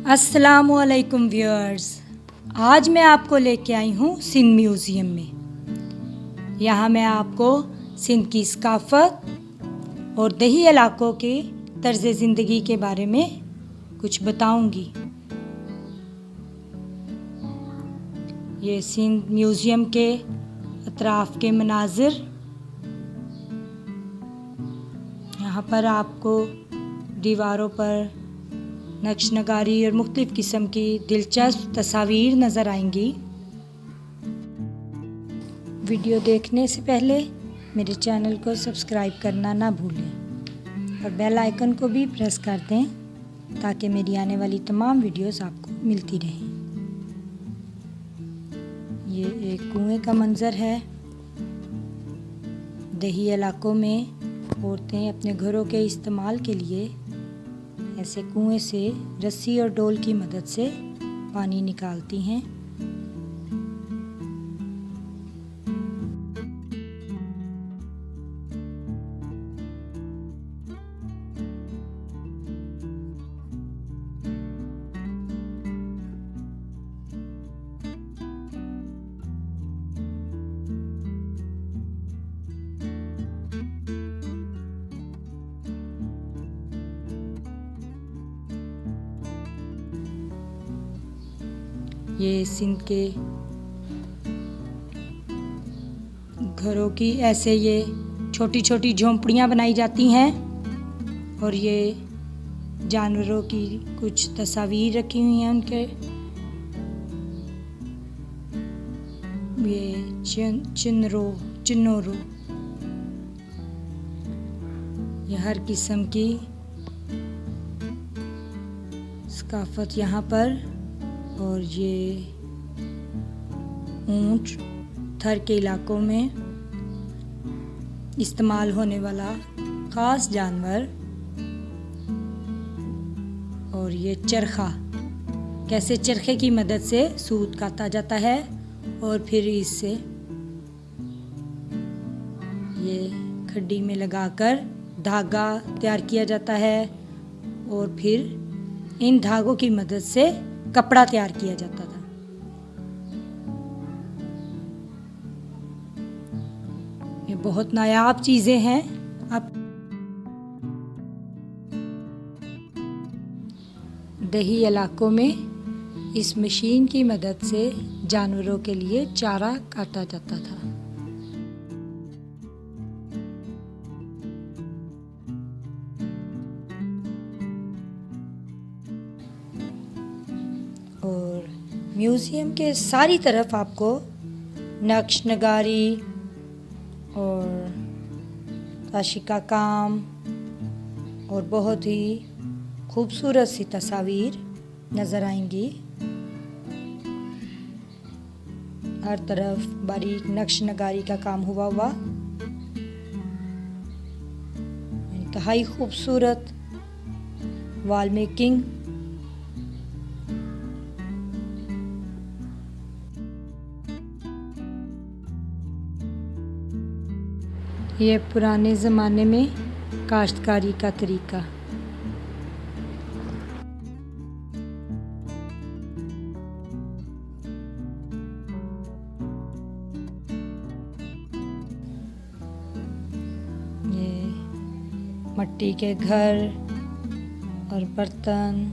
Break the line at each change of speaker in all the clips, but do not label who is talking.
अस्सलामुअलैकुम व्यूअर्स। आज मैं आपको लेके आई हूँ सिंध म्यूज़ियम में। यहाँ मैं आपको सिंध की सकाफ़त और दही इलाकों के तर्ज़ ज़िंदगी के बारे में कुछ बताऊँगी। ये सिंध म्यूज़ियम के अतराफ़ के मनाज़िर, यहाँ पर आपको दीवारों पर नक्श नगारी और मुख्तलिफ़ किस्म की दिलचस्प तस्वीर नज़र आएंगी। वीडियो देखने से पहले मेरे चैनल को सब्सक्राइब करना ना भूलें और बेल आइकन को भी प्रेस कर दें ताकि मेरी आने वाली तमाम वीडियोस आपको मिलती रहें। ये एक कुएं का मंज़र है। दही इलाकों में औरतें अपने घरों के इस्तेमाल के लिए ऐसे कुएं से रस्सी और डोल की मदद से पानी निकालती हैं। ये सिंध के घरों की ऐसे ये छोटी छोटी झोंपड़ियाँ बनाई जाती हैं और ये जानवरों की कुछ तस्वीर रखी हुई हैं उनके। ये चिन्नोरो, ये हर किस्म की सकाफ़त यहाँ पर। और ये ऊंट थर के इलाकों में इस्तेमाल होने वाला ख़ास जानवर। और ये चरखा, कैसे चरखे की मदद से सूत काता जाता है और फिर इससे ये खड्डी में लगाकर धागा तैयार किया जाता है और फिर इन धागों की मदद से कपड़ा तैयार किया जाता था। ये बहुत नायाब चीज़ें हैं। अब दही इलाकों में इस मशीन की मदद से जानवरों के लिए चारा काटा जाता था। और म्यूज़ियम के सारी तरफ आपको नक्श नगारी और ताशी का काम और बहुत ही खूबसूरत सी तस्वीर नज़र आएंगी। हर तरफ बारीक नक्श नगारी का काम हुआ इंतहाई खूबसूरत वॉल मेकिंग। ये पुराने ज़माने में काश्तकारी का तरीका। ये मिट्टी के घर और बर्तन।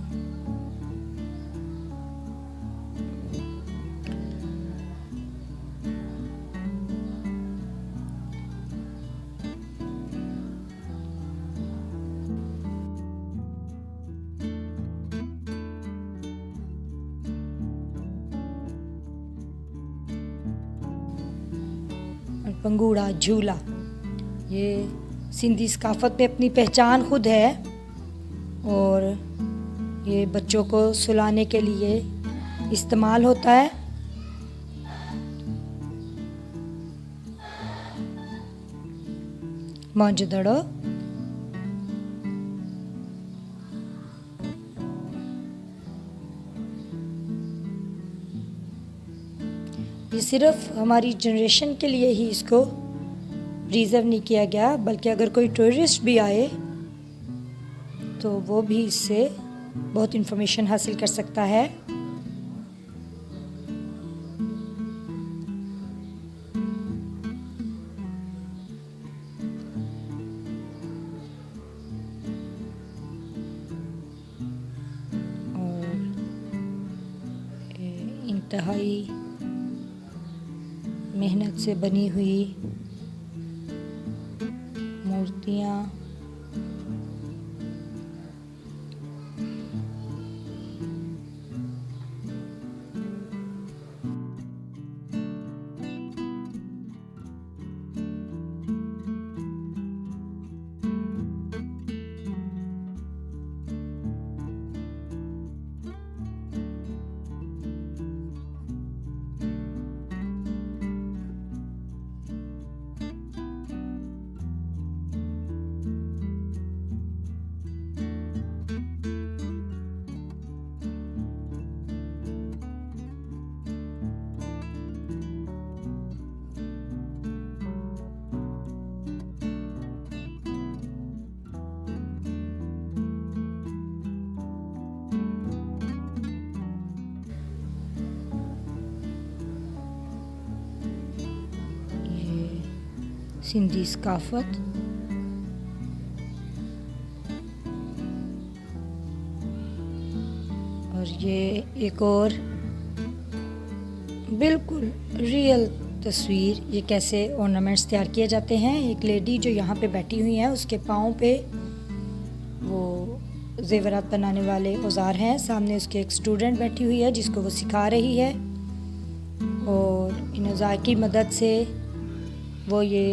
पंगूड़ा झूला, ये सिंधी सकाफ़त में अपनी पहचान खुद है और ये बच्चों को सुलाने के लिए इस्तेमाल होता है। मौजदड़ो, ये सिर्फ हमारी जनरेशन के लिए ही इसको रिज़र्व नहीं किया गया, बल्कि अगर कोई टूरिस्ट भी आए तो वो भी इससे बहुत इन्फॉर्मेशन हासिल कर सकता है। और इंतहाई मेहनत से बनी हुई मूर्तियाँ, सिंधी सकाफत, और ये एक और बिल्कुल रियल तस्वीर, ये कैसे ऑर्नामेंट्स तैयार किए जाते हैं। एक लेडी जो यहाँ पे बैठी हुई है, उसके पाँव पे वो जेवरात बनाने वाले औजार हैं। सामने उसके एक स्टूडेंट बैठी हुई है जिसको वो सिखा रही है, और इन औजार की मदद से वो ये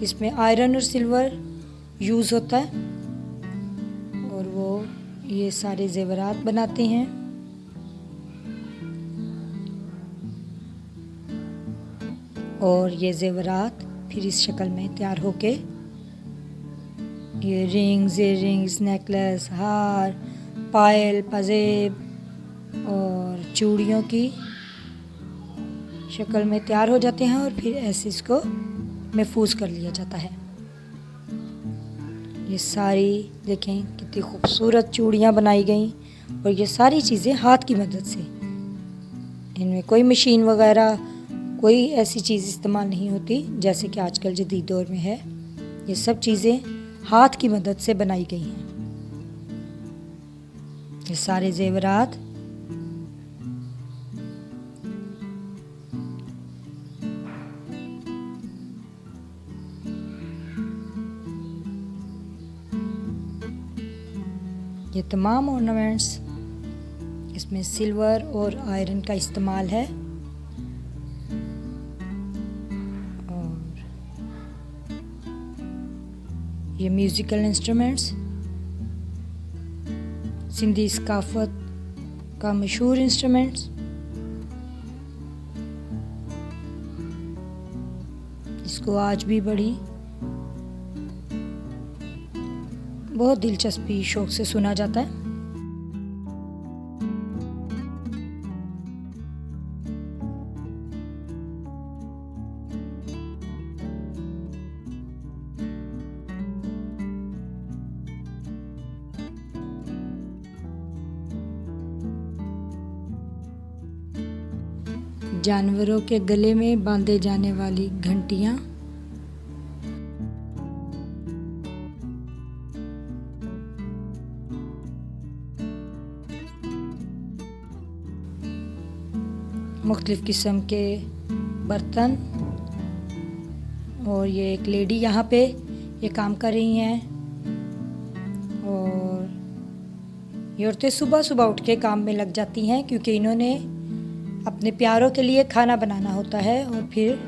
इसमें आयरन और सिल्वर यूज़ होता है, और वो ये सारे जेवरात बनाते हैं। और ये जेवरात फिर इस शक्ल में तैयार होके ये रिंग्स, इयररिंग्स, नेकलेस, हार, पायल, पजेब और चूड़ियों की शक्ल में तैयार हो जाते हैं, और फिर ऐसे इसको महफूज कर लिया जाता है। ये सारी देखें कितनी खूबसूरत चूड़ियाँ बनाई गई, और ये सारी चीज़ें हाथ की मदद से, इनमें कोई मशीन वगैरह कोई ऐसी चीज़ इस्तेमाल नहीं होती जैसे कि आजकल जदीद दौर में है। ये सब चीज़ें हाथ की मदद से बनाई गई हैं। ये सारे जेवरात ये तमाम ऑर्नामेंट्स, इसमें सिल्वर और आयरन का इस्तेमाल है। और ये म्यूज़िकल इंस्ट्रूमेंट्स सिंधी सकाफत का मशहूर इंस्ट्रूमेंट्स, इसको आज भी बड़ी बहुत दिलचस्पी शौक से सुना जाता है। जानवरों के गले में बांधे जाने वाली घंटियाँ, मुख्तलिफ़ किस्म के बर्तन, और ये एक लेडी यहाँ पे ये काम कर रही हैं। और ये औरतें सुबह सुबह उठ के काम में लग जाती हैं, क्योंकि इन्होंने अपने प्यारों के लिए खाना बनाना होता है, और फिर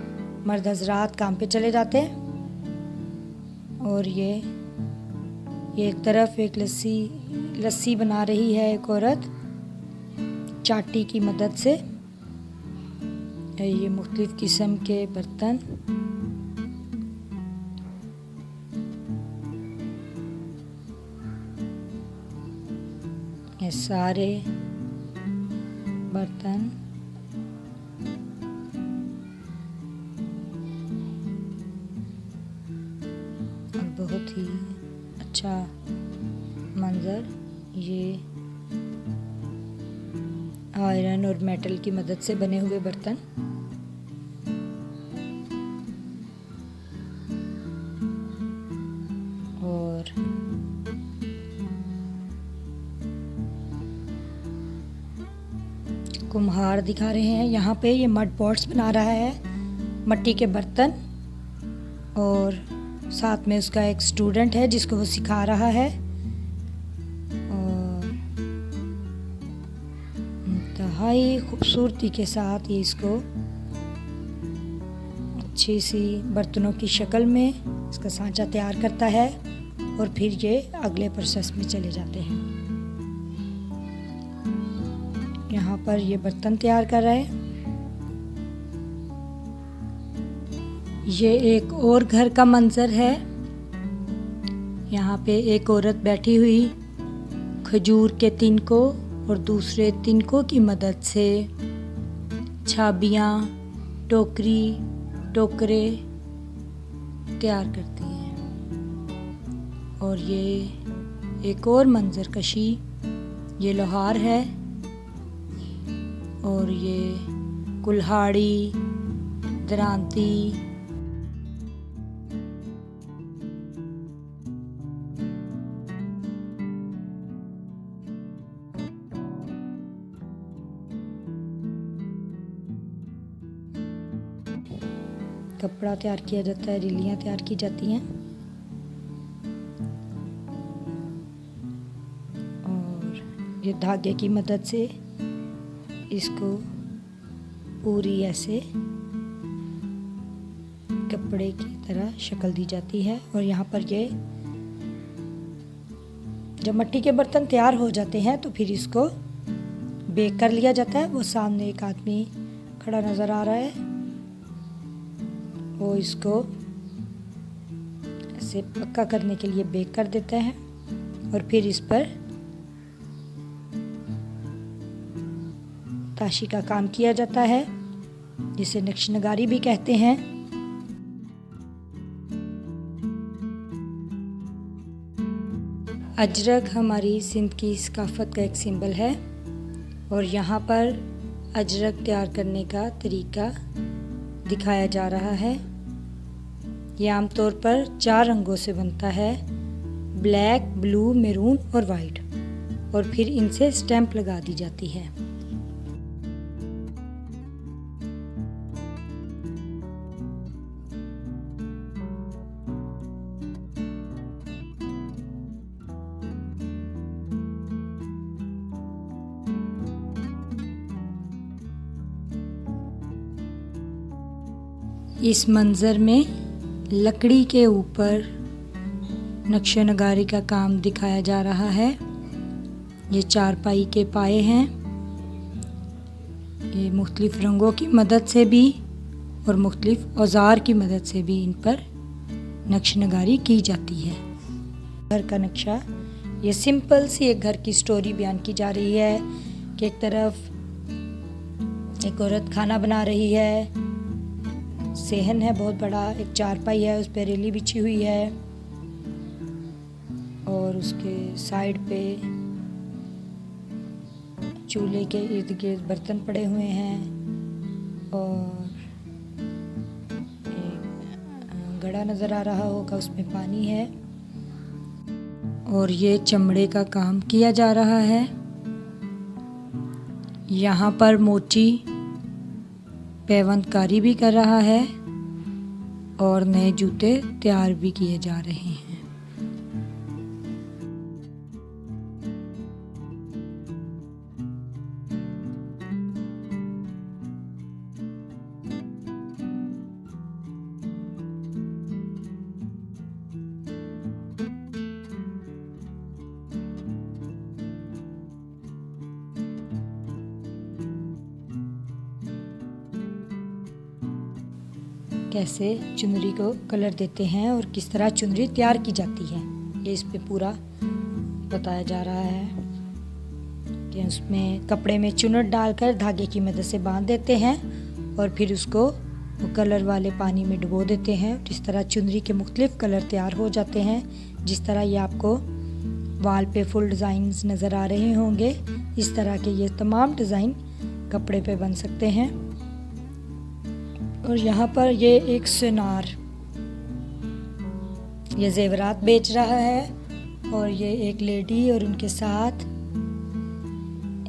मर्द हजरात काम पे चले जाते हैं। और ये एक तरफ एक लस्सी बना रही है एक औरत चाटी की मदद से। ये मुख्तलिफ़ किस्म के बर्तन, ये सारे बर्तन बहुत ही अच्छा मंजर ये आयरन और मेटल की मदद से बने हुए बर्तन। और कुम्हार दिखा रहे हैं यहाँ पे, ये मड पॉट्स बना रहा है, मिट्टी के बर्तन। और साथ में उसका एक स्टूडेंट है जिसको वो सिखा रहा है। और इंतहाई खूबसूरती के साथ ये इसको अच्छी सी बर्तनों की शक्ल में इसका सांचा तैयार करता है और फिर ये अगले प्रोसेस में चले जाते हैं। यहाँ पर ये बर्तन तैयार कर रहा है। ये एक और घर का मंजर है। यहाँ पे एक औरत बैठी हुई खजूर के तिनकों और दूसरे तिनकों की मदद से छाबियाँ, टोकरी, टोकरे तैयार करती हैं। और ये एक और मंजर कशी, ये लोहार है और ये कुल्हाड़ी, दरांती, कपड़ा तैयार किया जाता है, रिलियां तैयार की जाती हैं। और ये धागे की मदद से इसको पूरी ऐसे कपड़े की तरह शक्ल दी जाती है। और यहाँ पर ये जब मिट्टी के बर्तन तैयार हो जाते हैं तो फिर इसको बेक कर लिया जाता है। वो सामने एक आदमी खड़ा नज़र आ रहा है, वो इसको ऐसे पक्का करने के लिए बेक कर देते हैं। और फिर इस पर ताशी का काम किया जाता है, जिसे नक्शनगारी भी कहते हैं। अजरक हमारी सिंध की सकाफत का एक सिंबल है। और यहाँ पर अजरक तैयार करने का तरीका दिखाया जा रहा है। ये आमतौर पर 4 रंगों से बनता है, ब्लैक, ब्लू, मैरून और वाइट। और फिर इनसे स्टैंप लगा दी जाती है। इस मंज़र में लकड़ी के ऊपर नक्शे नगारी का काम दिखाया जा रहा है। ये चारपाई के पाए हैं। ये मुख्तलिफ रंगों की मदद से भी और मुख्तलिफ औजार की मदद से भी इन पर नक्श नगारी की जाती है। घर का नक्शा, ये सिंपल सी एक घर की स्टोरी बयान की जा रही है कि एक तरफ एक औरत खाना बना रही है, सेहन है बहुत बड़ा, एक चारपाई है, उस पर रेली बिछी हुई है और उसके साइड पे चूल्हे के इर्द गिर्द बर्तन पड़े हुए हैं और एक घड़ा नज़र आ रहा होगा, उसमें पानी है। और ये चमड़े का काम किया जा रहा है। यहाँ पर मोची पैवंदकारी भी कर रहा है और नए जूते तैयार भी किए जा रहे हैं। कैसे चुनरी को कलर देते हैं और किस तरह चुनरी तैयार की जाती है, ये इस पे पूरा बताया जा रहा है कि उसमें कपड़े में चुनट डालकर धागे की मदद से बांध देते हैं और फिर उसको वो कलर वाले पानी में डुबो देते हैं। जिस तरह चुनरी के मुख्तलिफ कलर तैयार हो जाते हैं, जिस तरह ये आपको वाल पे फुल डिज़ाइंस नज़र आ रहे होंगे, इस तरह के ये तमाम डिज़ाइन कपड़े पे बन सकते हैं। और यहाँ पर ये एक सुनार, ये जेवरात बेच रहा है और ये एक लेडी और उनके साथ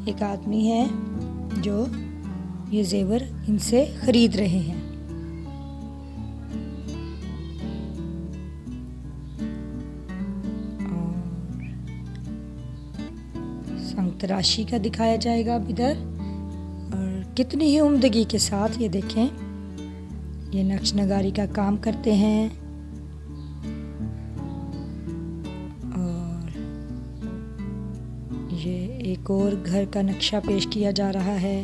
एक आदमी है जो ये जेवर इनसे खरीद रहे हैं। और संतराशी का दिखाया जाएगा अब इधर, और कितनी ही उम्दगी के साथ ये देखें, ये नक्श नगारी का काम करते हैं। और ये एक और घर का नक्शा पेश किया जा रहा है।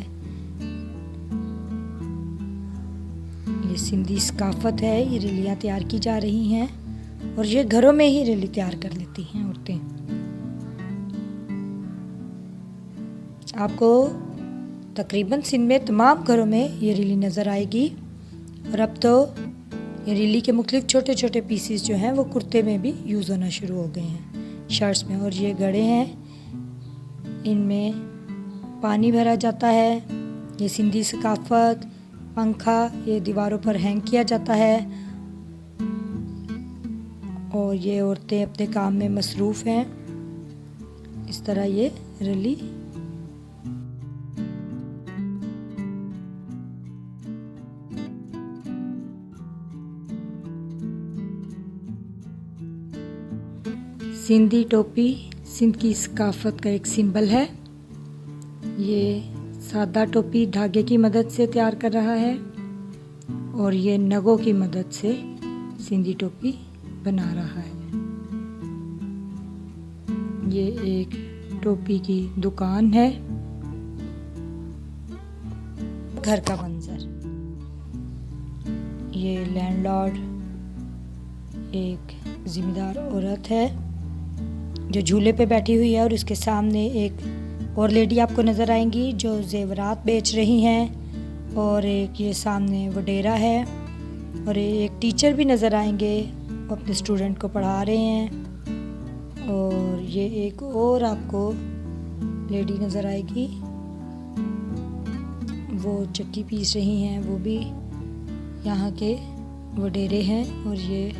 ये सिंधी सकाफत है, ये रलियाँ तैयार की जा रही हैं और ये घरों में ही रली तैयार कर लेती हैं औरतें। आपको तकरीबन सिंध में तमाम घरों में ये रली नज़र आएगी। और अब तो ये रली के मुख्तलिफ छोटे छोटे पीसीस जो हैं वो कुर्ते में भी यूज़ होना शुरू हो गए हैं, शर्ट्स में। और ये घड़े हैं, इनमें पानी भरा जाता है। ये सिंधी सकाफत, पंखा ये दीवारों पर हैंग किया जाता है और ये औरतें अपने काम में मसरूफ़ हैं। इस तरह ये रली सिंधी टोपी सिंध की सकाफत का एक सिंबल है। ये सादा टोपी धागे की मदद से तैयार कर रहा है और ये नगों की मदद से सिंधी टोपी बना रहा है। ये एक टोपी की दुकान है। घर का मंजर, ये लैंडलॉर्ड एक जिम्मेदार औरत है जो झूले पे बैठी हुई है और उसके सामने एक और लेडी आपको नज़र आएंगी जो जेवरात बेच रही हैं। और एक ये सामने वडेरा है और एक टीचर भी नज़र आएंगे, वो अपने स्टूडेंट को पढ़ा रहे हैं। और ये एक और आपको लेडी नज़र आएगी, वो चक्की पीस रही हैं, वो भी यहाँ के वडेरे हैं। और ये